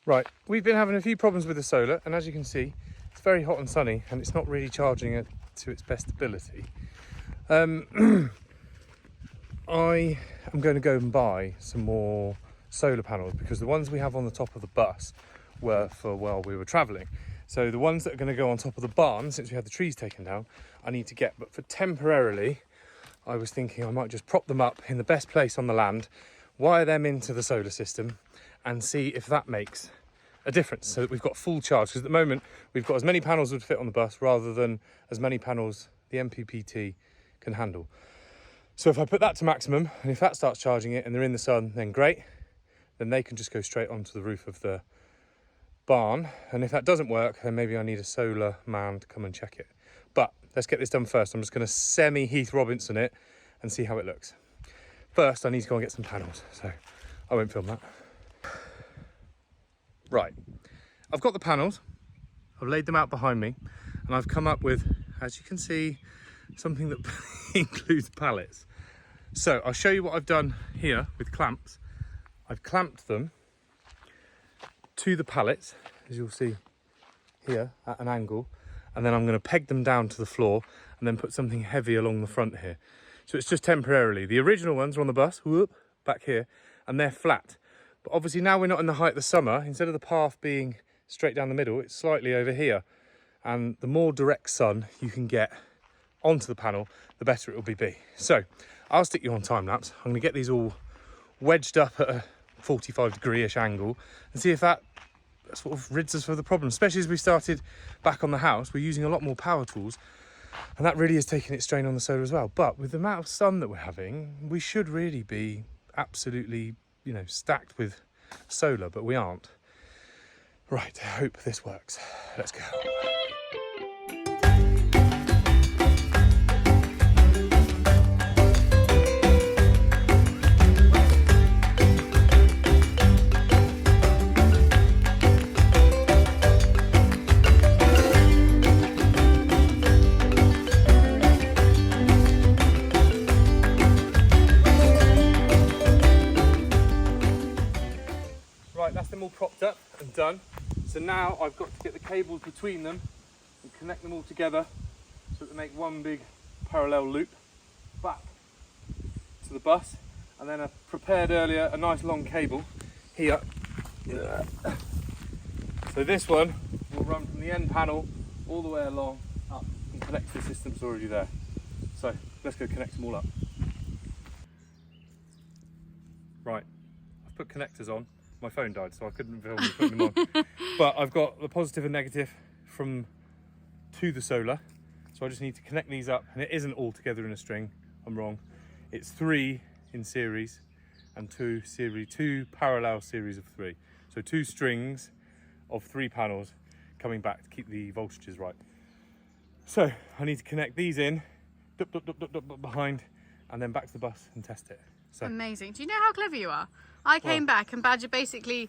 Right, we've been having a few problems with the solar, and as you can see, it's very hot and sunny, and it's not really charging it to its best ability. I am going to go and buy some more solar panels because the ones we have on the top of the bus were for while we were travelling. So the ones that are going to go on top of the barn, since we had the trees taken down, I need to get. But for temporarily, I was thinking I might just prop them up in the best place on the land, wire them into the solar system, and see if that makes a difference so that we've got full charge. Because at the moment, we've got as many panels as would fit on the bus rather than as many panels the MPPT can handle. So if I put that to maximum, and if that starts charging it and they're in the sun, then great. Then they can just go straight onto the roof of the barn. And if that doesn't work, then maybe I need a solar man to come and check it. But let's get this done first. I'm just going to semi-Heath Robinson it and see how it looks. First, I need to go and get some panels, so I won't film that. Right, I've got the panels. I've laid them out behind me, and I've come up with, as you can see, something that includes pallets. So I'll show you what I've done here with clamps. I've clamped them to the pallets, as you'll see here at an angle, and then I'm going to peg them down to the floor and then put something heavy along the front here. So it's just temporarily. The original ones are on the bus, whoop, back here, and they're flat. But obviously now we're not in the height of the summer. Instead of the path being straight down the middle, it's slightly over here. And the more direct sun you can get onto the panel, the better it will be. So I'll stick you on time lapse. I'm going to get these all wedged up at a 45-degree-ish angle and see if that sort of rids us of the problem. Especially as we started back on the house, we're using a lot more power tools, and that really is taking its strain on the solar as well. But with the amount of sun that we're having, we should really be absolutely, you know, stacked with solar, but we aren't. Right, I hope this works. Let's go. Right, that's them all propped up and done. So now I've got to get the cables between them and connect them all together so that they make one big parallel loop back to the bus. And then I prepared earlier a nice long cable here. So this one will run from the end panel all the way along up and connect to the system that's already there. So let's go connect them all up. Right, I've put connectors on. My phone died, so I couldn't film putting them on. But I've got the positive and negative to the solar. So I just need to connect these up, and it isn't all together in a string. I'm wrong. It's 3 in series and 2 parallel series of 3. So 2 strings of 3 panels coming back to keep the voltages right. So I need to connect these in, behind, and then back to the bus and test it. So. Amazing. Do you know how clever you are? I came back and Badger basically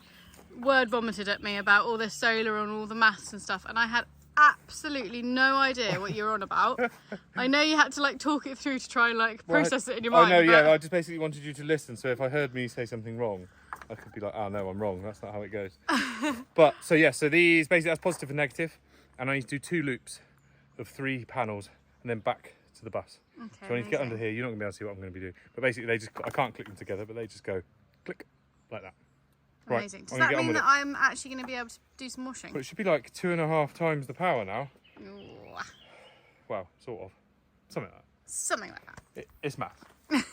word vomited at me about all this solar and all the maths and stuff, and I had absolutely no idea what you were on about. I know you had to like talk it through to try and like process it in your mind. Oh no, yeah, I just basically wanted you to listen, so if I heard me say something wrong, I could be like, oh no, I'm wrong, that's not how it goes. But, so yeah, so these, basically that's positive and negative, and I need to do 2 loops of 3 panels, and then back to the bus. Okay, so I need to get under here, you're not going to be able to see what I'm going to be doing. But basically they just, I can't click them together, but they just go click, like that. Amazing. Right, Does that mean that I'm actually going to be able to do some washing? But it should be like 2.5 times the power now. Ooh. Well, sort of. Something like that. Something like that. It's math. Right,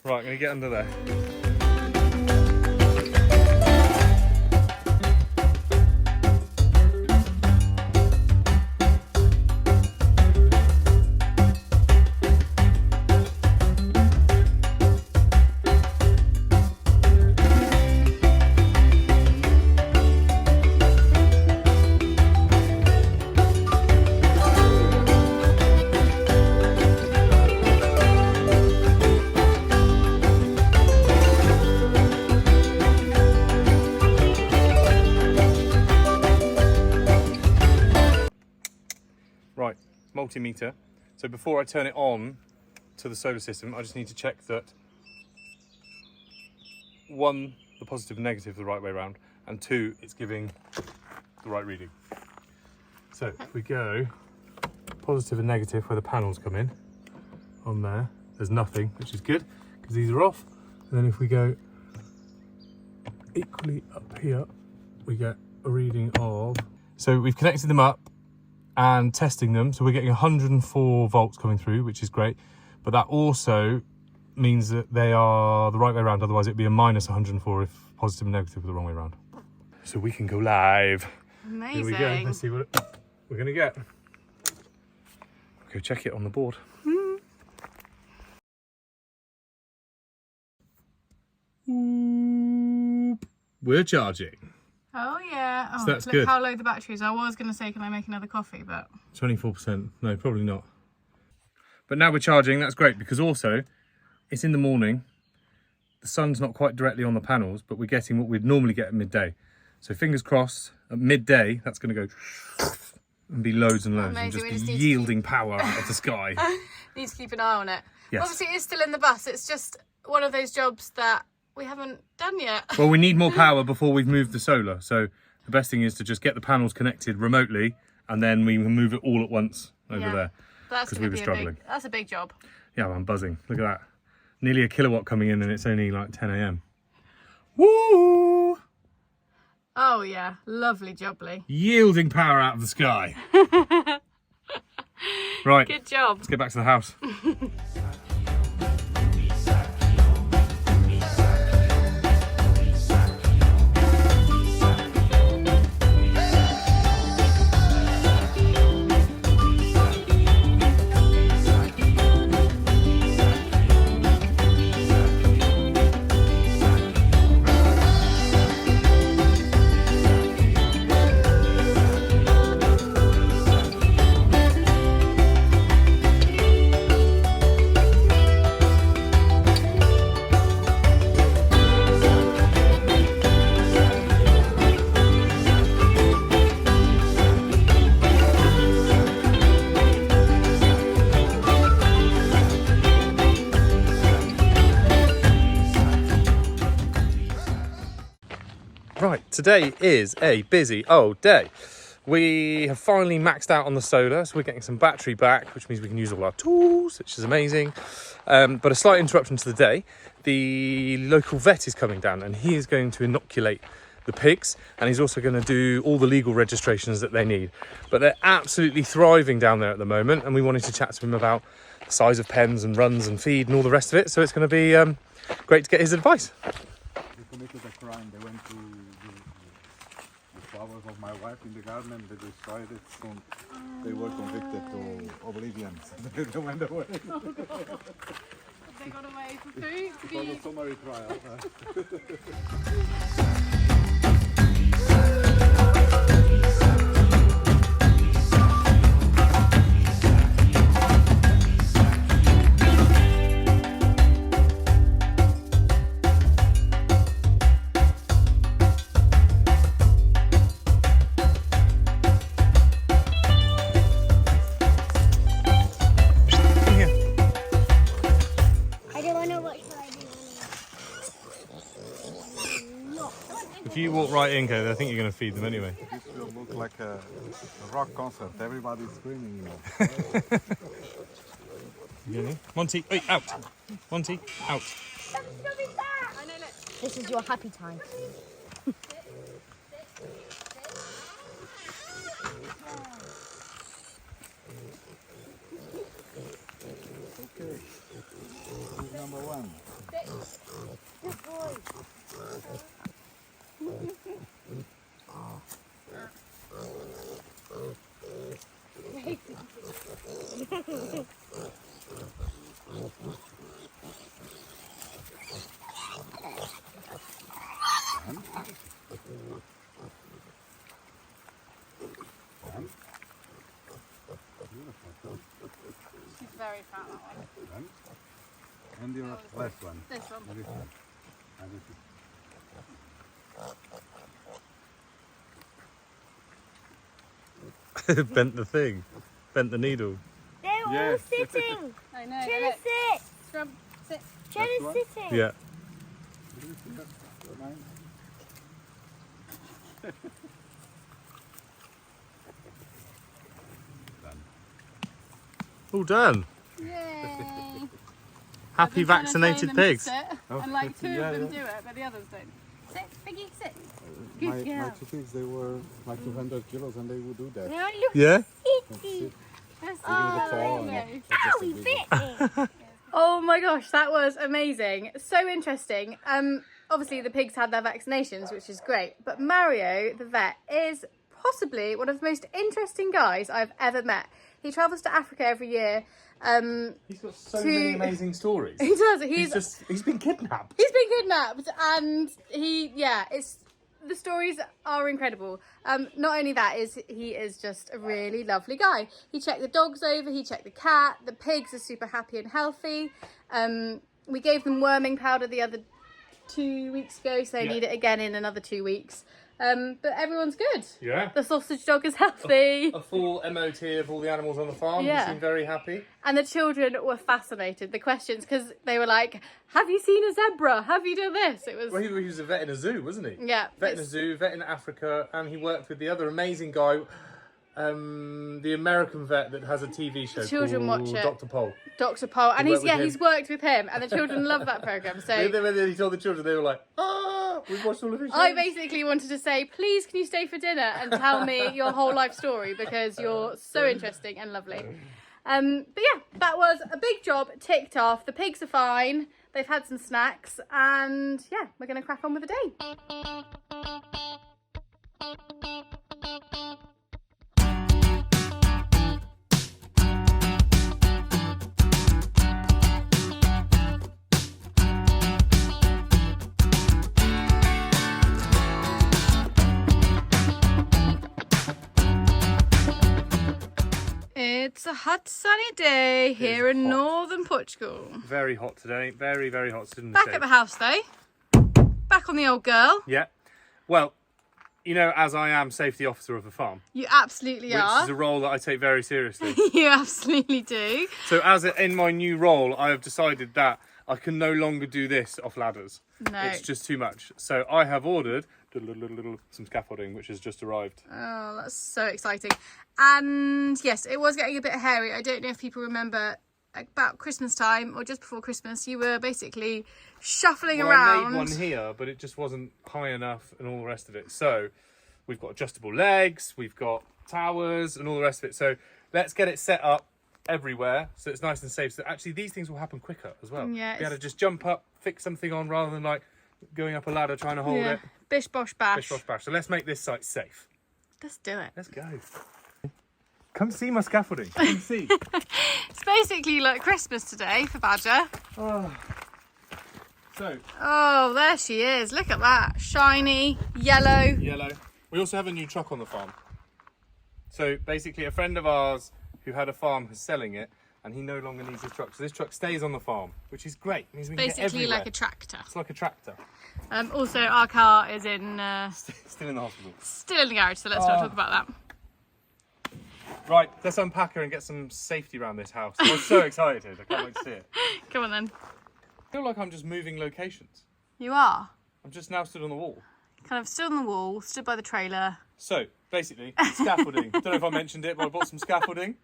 I'm going to get under there. Right, multimeter. So before I turn it on to the solar system, I just need to check that the positive and negative the right way around, and 2, it's giving the right reading. So if we go positive and negative where the panels come in, on there's nothing, which is good because these are off. And then if we go equally up here, we get a reading of, so we've connected them up and testing them, so we're getting 104 volts coming through, which is great, but that also means that they are the right way around, otherwise it'd be a minus 104 if positive and negative were the wrong way around. So we can go live. Amazing. Here we go, let's see what we're gonna get. Go check it on the board. We're charging. Oh yeah. Oh, So that's look good. how low the battery is. I was going to say, can I make another coffee? But 24%. No, probably not. But now we're charging. That's great because also it's in the morning. The sun's not quite directly on the panels, but we're getting what we'd normally get at midday. So fingers crossed, at midday, that's going to go and be loads and loads Amazing. and just be yielding power out of the sky. need to keep an eye on it. Yes. Obviously, it is still in the bus. It's just one of those jobs that we haven't done yet. Well, we need more power before we've moved the solar. So the best thing is to just get the panels connected remotely and then we can move it all at once over there. That's we were struggling. That's a big job. Yeah, I'm buzzing. Look at that. Nearly a kilowatt coming in and it's only like 10 a.m. Woo! Oh yeah, lovely jubbly. Yielding power out of the sky. Right. Good job. Let's get back to the house. Right, today is a busy old day. We have finally maxed out on the solar, so we're getting some battery back, which means we can use all our tools, which is amazing. But a slight interruption to the day. The local vet is coming down and he is going to inoculate the pigs, and he's also going to do all the legal registrations that they need. But they're absolutely thriving down there at the moment, and we wanted to chat to him about the size of pens and runs and feed and all the rest of it, so it's going to be great to get his advice. They committed a crime. They went to the flowers of my wife in the garden and they destroyed it. So they were convicted to oblivion. They went away. They got away for food. It was a summary trial. If you walk right in, Kay, I think you're going to feed them anyway. This will look like a rock concert. Everybody's screaming. Monty, wait, out. Monty, out. This is your happy time. Okay. Who's number one? Good boy. She's very fat, that one. And your last one. This one. And this one. And this one. Bent the thing. Bent the needle. They're Yes. all sitting. I know. Jenna, Look. sit. Scrub, sit. Jenna's one? sitting. Yeah. Mine. All done. Yay! Happy vaccinated pigs. And like two of them do it, but the others don't. Sit, Piggy, sit. My two pigs, they were like 200 kilos and they would do that. Now look. Yeah? Itchy. Even the paw and okay. that's just Ow, a he big bit me. Oh my gosh, that was amazing. So interesting. Obviously the pigs had their vaccinations, which is great. But Mario, the vet, is possibly one of the most interesting guys I've ever met. He travels to Africa every year. He's got so many amazing stories. He does. He's been kidnapped. He's been kidnapped, and the stories are incredible. Not only that, he is just a really lovely guy. He checked the dogs over, he checked the cat, the pigs are super happy and healthy. We gave them worming powder the other 2 weeks ago, so they need it again in another 2 weeks. But everyone's good. Yeah. The sausage dog is healthy. A full MOT of all the animals on the farm. Yeah. He seemed very happy. And the children were fascinated. The questions, because they were like, have you seen a zebra? Have you done this? It was... Well, he was a vet in a zoo, wasn't he? Yeah. Vet in a zoo, vet in Africa, and he worked with the other amazing guy, the American vet that has a TV show Children called watch it. Dr. Pol. Dr. Paul, and worked with him. he's worked with him, and the children love that program. So When he told the children, they were like, we've watched all of his shows. I basically wanted to say, please, can you stay for dinner and tell me your whole life story, because you're so interesting and lovely. But yeah, that was a big job ticked off. The pigs are fine. They've had some snacks, and yeah, we're going to crack on with the day. It's a hot sunny day here in hot. northern Portugal. Very hot today. Very, very hot. Stood in the Back shade. at the house though. Back on the old girl. Yeah. Well, you know, as I am safety officer of the farm, You absolutely which are. is a role that I take very seriously. You absolutely do. So in my new role, I have decided that I can no longer do this off ladders. No. It's just too much. So I have ordered some scaffolding, which has just arrived. Oh, that's so exciting. And yes, it was getting a bit hairy. I don't know if people remember about Christmas time or just before Christmas, you were basically shuffling Well, around. I made one here, but it just wasn't high enough and all the rest of it. So we've got adjustable legs, we've got towers and all the rest of it. So let's get it set up everywhere so it's nice and safe. So actually these things will happen quicker as well. Yeah, Be able to just jump up, fix something on rather than like going up a ladder trying to hold it. Bish bosh bash. Bish bosh bash. So let's make this site safe. Let's do it. Let's go. Come see my scaffolding. Come see. It's basically like Christmas today for Badger. So, Oh, there she is. Look at that. Shiny, yellow. yellow. We also have a new truck on the farm. So basically a friend of ours who had a farm is selling it and he no longer needs his truck. So this truck stays on the farm, which is great. It means we can get Basically everywhere. like a tractor. It's like a tractor. Also, our car is in Still in the hospital. still in the garage, so let's not talk about that. Right, let's unpack her and get some safety around this house. I'm so excited. I can't wait to see it. Come on then. I feel like I'm just moving locations. You are. I'm just now stood on the wall. Kind of stood on the wall, stood by the trailer. So, basically, scaffolding. Don't know if I mentioned it, but I bought some scaffolding.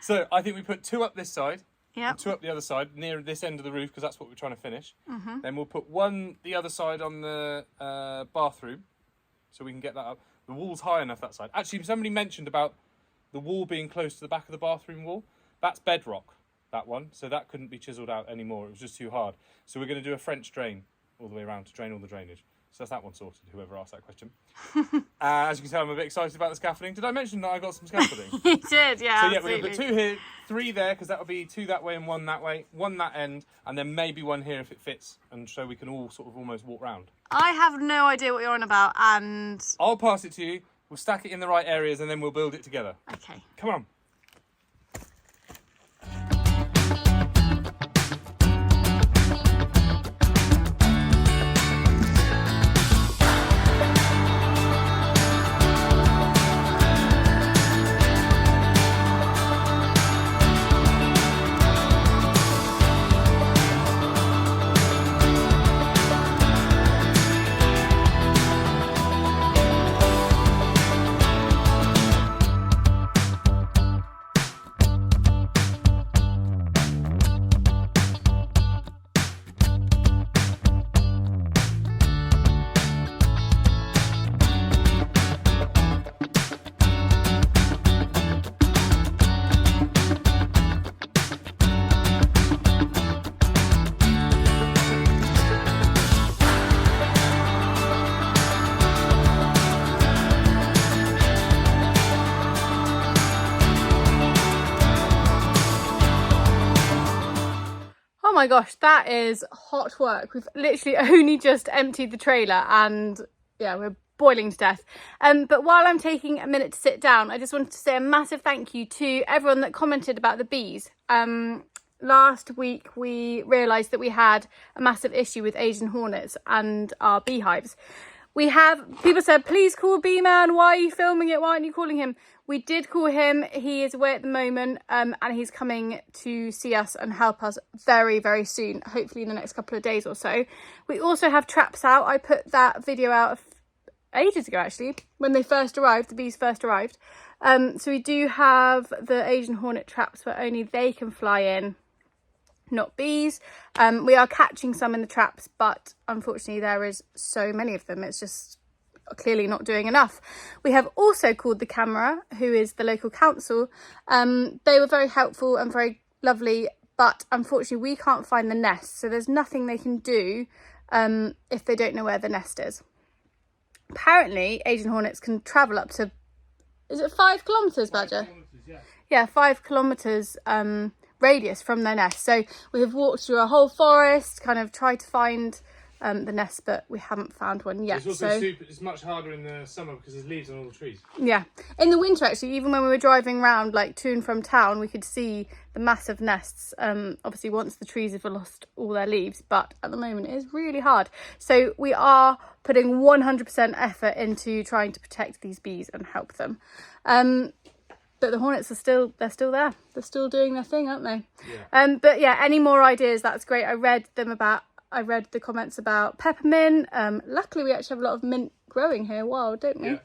So, I think we put 2 up this side, Yep. and 2 up the other side, near this end of the roof, because that's what we're trying to finish. Then we'll put 1 the other side on the bathroom, so we can get that up. The wall's high enough that side. Actually, somebody mentioned about the wall being close to the back of the bathroom wall. That's bedrock, that one, so that couldn't be chiselled out anymore. It was just too hard. So we're going to do a French drain all the way around to drain all the drainage. So that's that one sorted, whoever asked that question. As you can tell, I'm a bit excited about the scaffolding. Did I mention that I got some scaffolding? You did, yeah. So yeah, absolutely. we're going to put 2 here, 3 there, because that will be 2 that way and 1 that way, 1 that end, and then maybe 1 here if it fits, and so we can all sort of almost walk round. I have no idea what you're on about, and I'll pass it to you, we'll stack it in the right areas, and then we'll build it together. okay. Come on. my gosh, that is hot work. We've literally only just emptied the trailer and yeah, we're boiling to death. But while I'm taking a minute to sit down, I just wanted to say a massive thank you to everyone that commented about the bees. Last week we realised that we had a massive issue with Asian hornets and our beehives. People said, please call Bee Man, why are you filming it, why aren't you calling him? We did call him, he is away at the moment, and he's coming to see us and help us very, very soon, hopefully in the next couple of days or so. We also have traps out. I put that video out ages ago actually, when they first arrived, the bees first arrived. So we do have the Asian hornet traps where only they can fly in, not bees. We are catching some in the traps, but unfortunately there is so many of them, it's just clearly not doing enough. We have also called the camera, who is the local council. They were very helpful and very lovely, but unfortunately we can't find the nest, so there's nothing they can do if they don't know where the nest is. Apparently Asian hornets can travel up to, is it 5 kilometers, Badger? 5 kilometers, yeah, 5 kilometers radius from their nest. So we have walked through a whole forest, kind of tried to find the nest, but we haven't found one yet. It's also it's much harder in the summer because there's leaves on all the trees. Yeah, in the winter actually, even when we were driving around like to and from town, we could see the massive nests, obviously once the trees have lost all their leaves, but at the moment it is really hard. So we are putting 100% effort into trying to protect these bees and help them. But the hornets are still there. They're still doing their thing, aren't they? Yeah. But yeah, any more ideas, that's great. I read the comments about peppermint. Luckily we actually have a lot of mint growing here wild, don't we? Yeah.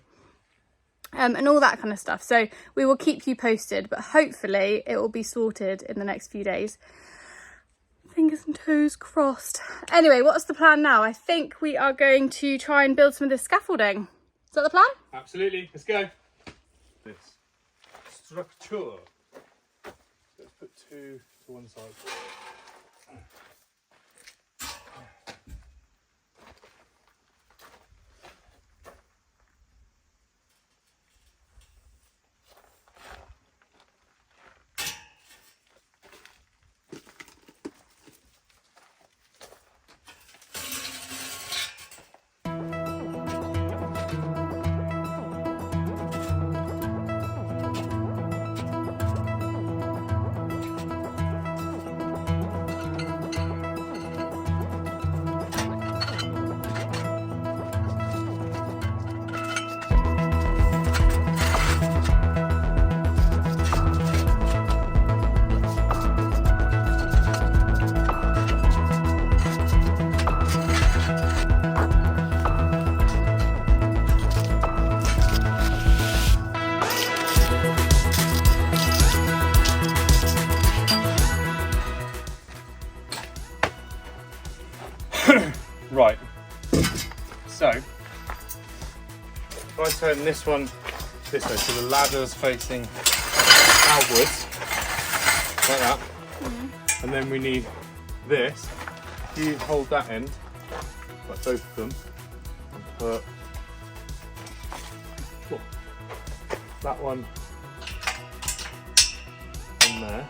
And all that kind of stuff. So we will keep you posted, but hopefully it will be sorted in the next few days. Fingers and toes crossed. Anyway, what's the plan now? I think we are going to try and build some of this scaffolding. Is that the plan? Absolutely. Let's go. This structure. Let's put 2 to one side. Right, so if I turn this one this way, so the ladder's facing outwards, like that, and then we need this. You hold that end, like both of them, and put that one in there.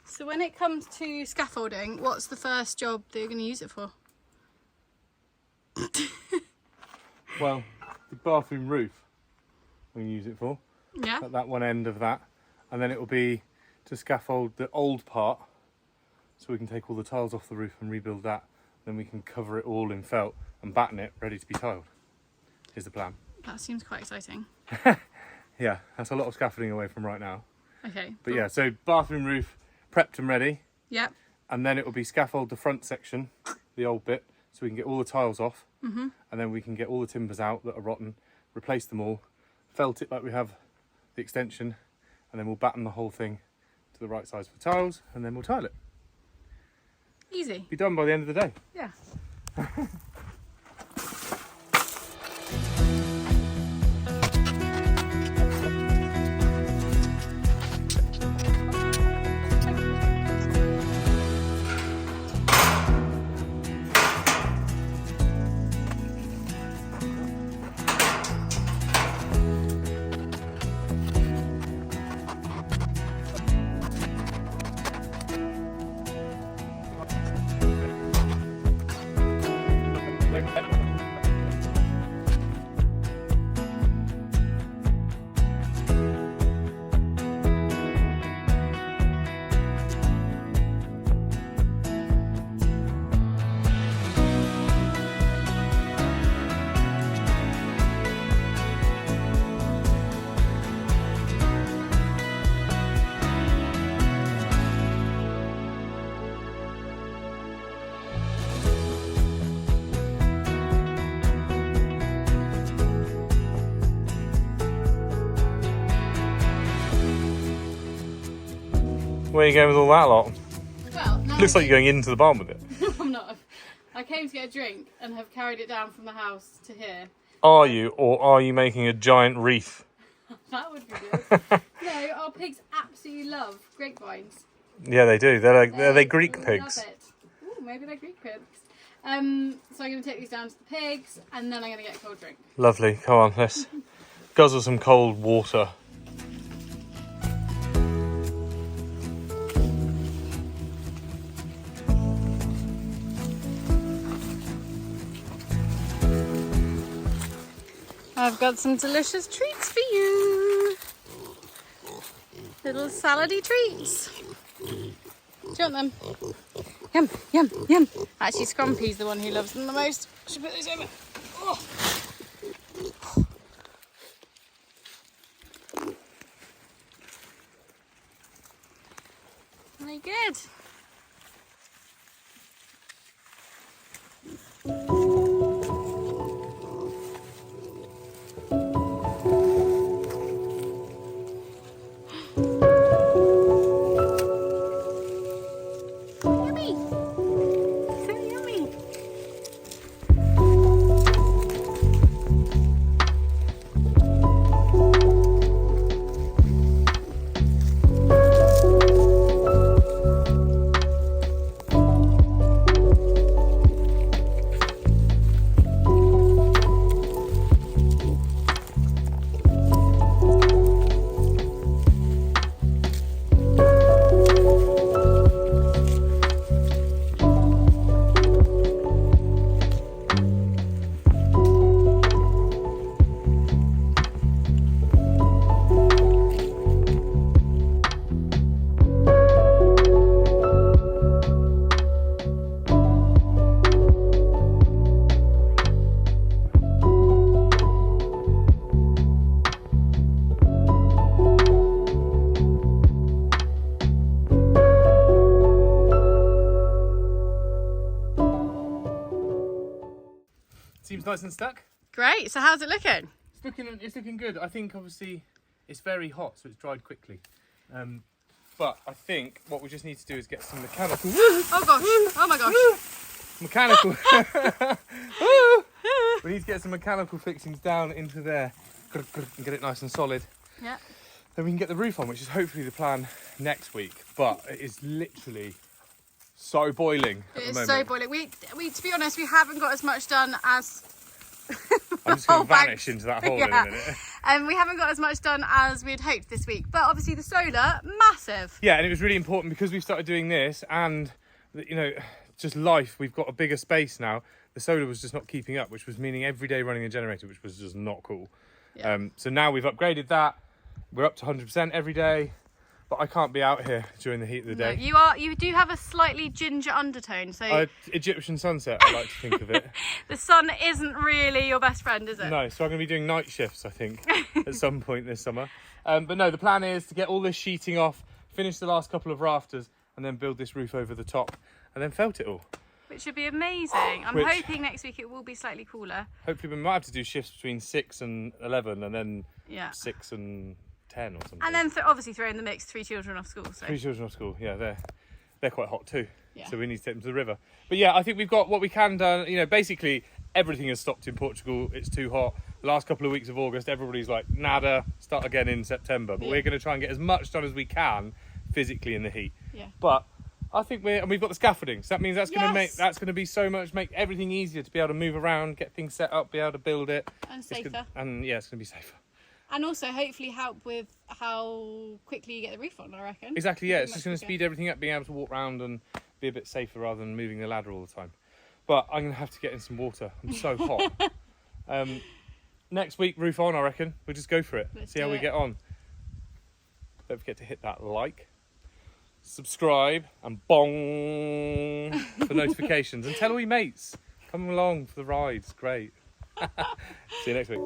So when it comes to scaffolding, what's the first job that you're going to use it for? Well, the bathroom roof we can use it for. Yeah. At that one end of that. And then it will be to scaffold the old part, so we can take all the tiles off the roof and rebuild that. Then we can cover it all in felt and batten it, ready to be tiled. Is the plan. That seems quite exciting. Yeah, that's a lot of scaffolding away from right now. Okay. But yeah, so bathroom roof prepped and ready. Yep. And then it will be scaffold the front section, the old bit, so we can get all the tiles off. Mm-hmm. And then we can get all the timbers out that are rotten, replace them all, felt it like we have the extension, and then we'll batten the whole thing to the right size for tiles, and then we'll tile it. Easy. Be done by the end of the day. Yeah. Where are you going with all that lot? Well, now Looks like you're going into the barn with it. I'm not. I came to get a drink and have carried it down from the house to here. Are you, or are you making a giant wreath? That would be good. No, our pigs absolutely love grapevines. Yeah, they do. They're they Greek love pigs. it. Ooh, maybe they're Greek pigs. So I'm going to take these down to the pigs and then I'm going to get a cold drink. Lovely. Come on, let's guzzle some cold water. I've got some delicious treats for you. Little salady treats. Do you want them? Yum, yum, yum. Actually, Scrumpy's the one who loves them the most. I should put those over. Oh. Very good. Yummy. So yummy. Seems nice and stuck. Great. So how's it looking? It's looking good. I think obviously it's very hot, so it's dried quickly. But I think what we just need to do is get some mechanical. Oh gosh. Oh my gosh. Mechanical. We need to get some mechanical fixings down into there and get it nice and solid. Yeah. Then we can get the roof on, which is hopefully the plan next week. But it is literally so boiling at the It's moment. so boiling. We to be honest, we haven't got as much done as I'm just going to whole vanish bank. into that hole in a Yeah. minute. We haven't got as much done as we'd hoped this week. But obviously the solar, massive. Yeah, and it was really important because we've started doing this and, you know, just life, we've got a bigger space now. The solar was just not keeping up, which was meaning every day running a generator, which was just not cool. Yeah. So now we've upgraded that. We're up to 100% every day. but I can't be out here during the heat of the No, day. you do have a slightly ginger undertone, so Egyptian sunset, I like to think of it. the sun isn't really your best friend, is it? No, so I'm going to be doing night shifts, I think, at some point this summer. But no, the plan is to get all this sheeting off, finish the last couple of rafters, and then build this roof over the top, and then felt it all. Which should be amazing. I'm hoping next week it will be slightly cooler. Hopefully we might have to do shifts between 6 and 11, and then Yeah. 6 and 10 or something. And then obviously throw in the mix 3 children off school. So 3 children off school, yeah, they're quite hot too. Yeah. So we need to take them to the river. But yeah, I think we've got what we can done. You know, basically everything has stopped in Portugal. It's too hot. The last couple of weeks of August, everybody's like, nada, start again in September. But we're going to try and get as much done as we can physically in the heat. Yeah. But I think we've got the scaffolding. So that means that's going to make everything easier to be able to move around, get things set up, be able to build it. And safer. And yeah, it's going to be safer. And also hopefully help with how quickly you get the roof on, I reckon. Exactly, yeah. It's Much just going to quicker. speed everything up, being able to walk around and be a bit safer rather than moving the ladder all the time. But I'm going to have to get in some water. I'm so hot. Next week, roof on, I reckon. We'll just go for it. Let's see how do we it. get on. Don't forget to hit that like, subscribe, and bong for notifications. And tell all your mates. Come along for the ride. It's great. See you next week.